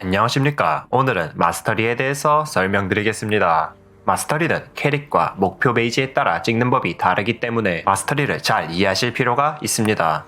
안녕하십니까. 오늘은 마스터리에 대해서 설명드리겠습니다. 마스터리는 캐릭과 목표 베이지에 따라 찍는 법이 다르기 때문에 마스터리를 잘 이해하실 필요가 있습니다.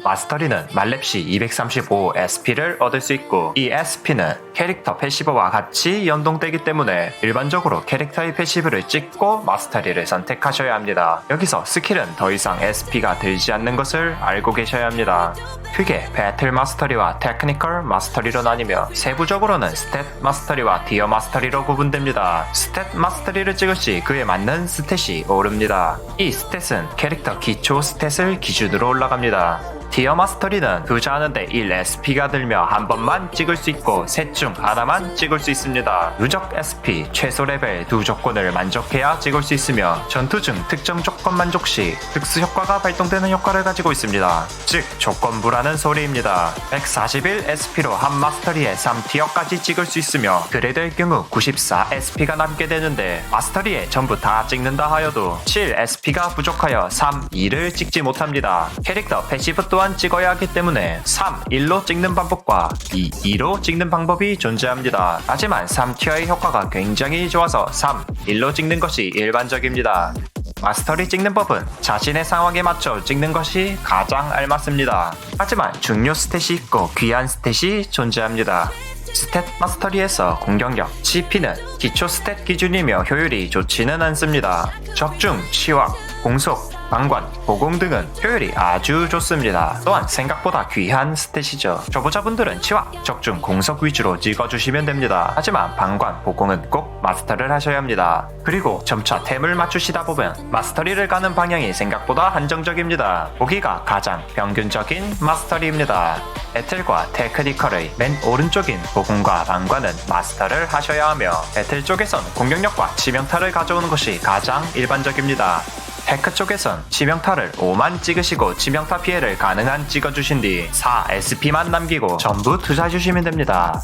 마스터리는 말렙시 235 SP를 얻을 수 있고, 이 SP는 캐릭터 패시브와 같이 연동되기 때문에 일반적으로 캐릭터의 패시브를 찍고 마스터리를 선택하셔야 합니다. 여기서 스킬은 더 이상 SP가 들지 않는 것을 알고 계셔야 합니다. 크게 배틀 마스터리와 테크니컬 마스터리로 나뉘며 세부적으로는 스탯 마스터리와 디어 마스터리로 구분됩니다. 스탯 마스터리를 찍을 시 그에 맞는 스탯이 오릅니다. 이 스탯은 캐릭터 기초 스탯을 기준으로 올라갑니다. 디어 마스터리는 투자하는데 1SP가 들며 한 번만 찍을 수 있고 셋 중 하나만 찍을 수 있습니다. 누적 SP 최소 레벨 두 조건을 만족해야 찍을 수 있으며 전투 중 특정 조건 만족 시 특수 효과가 발동되는 효과를 가지고 있습니다. 즉 조건부라는 소리입니다. 141SP로 한 마스터리에 3티어까지 찍을 수 있으며 그레드의 경우 94SP가 남게 되는데, 마스터리에 전부 다 찍는다 하여도 7SP가 부족하여 3, 2를 찍지 못합니다. 캐릭터 패시브 또한 찍어야 하기 때문에 3, 1로 찍는 방법과 2, 2로 찍는 방법이 존재합니다. 하지만 3티어의 효과가 굉장히 좋아서 3, 1로 찍는 것이 일반적입니다. 마스터리 찍는 법은 자신의 상황에 맞춰 찍는 것이 가장 알맞습니다. 하지만 중요 스탯이 있고 귀한 스탯이 존재합니다. 스탯 마스터리에서 공격력, CP는 기초 스탯 기준이며 효율이 좋지는 않습니다. 적중, 치확, 공속, 방관, 보공 등은 효율이 아주 좋습니다. 또한 생각보다 귀한 스탯이죠. 초보자분들은 치확, 적중, 공속 위주로 찍어주시면 됩니다. 하지만 방관, 보공은 꼭 마스터를 하셔야 합니다. 그리고 점차 템을 맞추시다 보면 마스터리를 가는 방향이 생각보다 한정적입니다. 보기가 가장 평균적인 마스터리입니다. 배틀과 테크니컬의 맨 오른쪽인 보공과 방관은 마스터를 하셔야 하며, 배틀 쪽에선 공격력과 치명타를 가져오는 것이 가장 일반적입니다. 테크 쪽에선 치명타를 5만 찍으시고 치명타 피해를 가능한 찍어주신 뒤 4SP만 남기고 전부 투자해주시면 됩니다.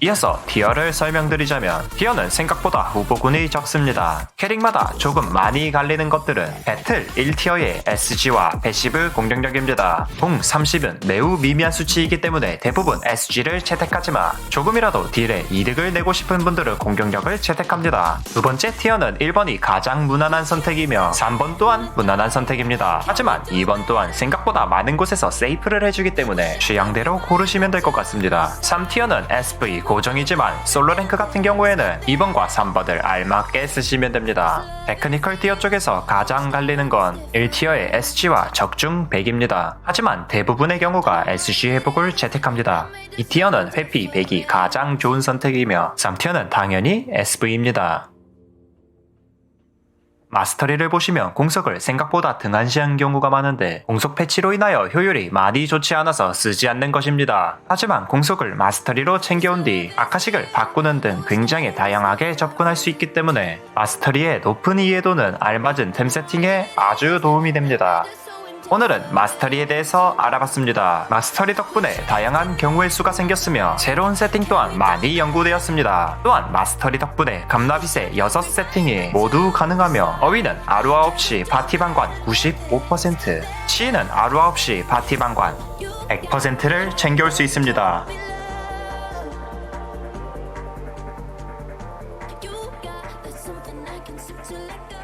이어서 티어를 설명드리자면, 티어는 생각보다 후보군이 적습니다. 캐릭마다 조금 많이 갈리는 것들은 배틀 1티어의 SG와 패시브 공격력입니다. 공 30은 매우 미미한 수치이기 때문에 대부분 SG를 채택하지만 조금이라도 딜에 이득을 내고 싶은 분들은 공격력을 채택합니다. 두 번째 티어는 1번이 가장 무난한 선택이며 3번 또한 무난한 선택입니다. 하지만 2번 또한 생각보다 많은 곳에서 세이프를 해주기 때문에 취향대로 고르시면 될 것 같습니다. 3티어는 SV 고정이지만 솔로 랭크 같은 경우에는 2번과 3번을 알맞게 쓰시면 됩니다. 테크니컬 티어 쪽에서 가장 갈리는 건 1티어의 SG와 적중 100입니다. 하지만 대부분의 경우가 SG 회복을 채택합니다. 2티어는 회피 100이 가장 좋은 선택이며 3티어는 당연히 SV입니다. 마스터리를 보시면 공속을 생각보다 등한시한 경우가 많은데, 공속 패치로 인하여 효율이 많이 좋지 않아서 쓰지 않는 것입니다. 하지만 공속을 마스터리로 챙겨온 뒤 아카식을 바꾸는 등 굉장히 다양하게 접근할 수 있기 때문에 마스터리의 높은 이해도는 알맞은 템 세팅에 아주 도움이 됩니다. 오늘은 마스터리에 대해서 알아봤습니다. 마스터리 덕분에 다양한 경우의 수가 생겼으며 새로운 세팅 또한 많이 연구되었습니다. 또한 마스터리 덕분에 감나빗의 6세팅이 모두 가능하며, 어위는 아루아 없이 파티 방관 95%, 치는 아루아 없이 파티 방관 100%를 챙겨올 수 있습니다. You got something I can sip to let go.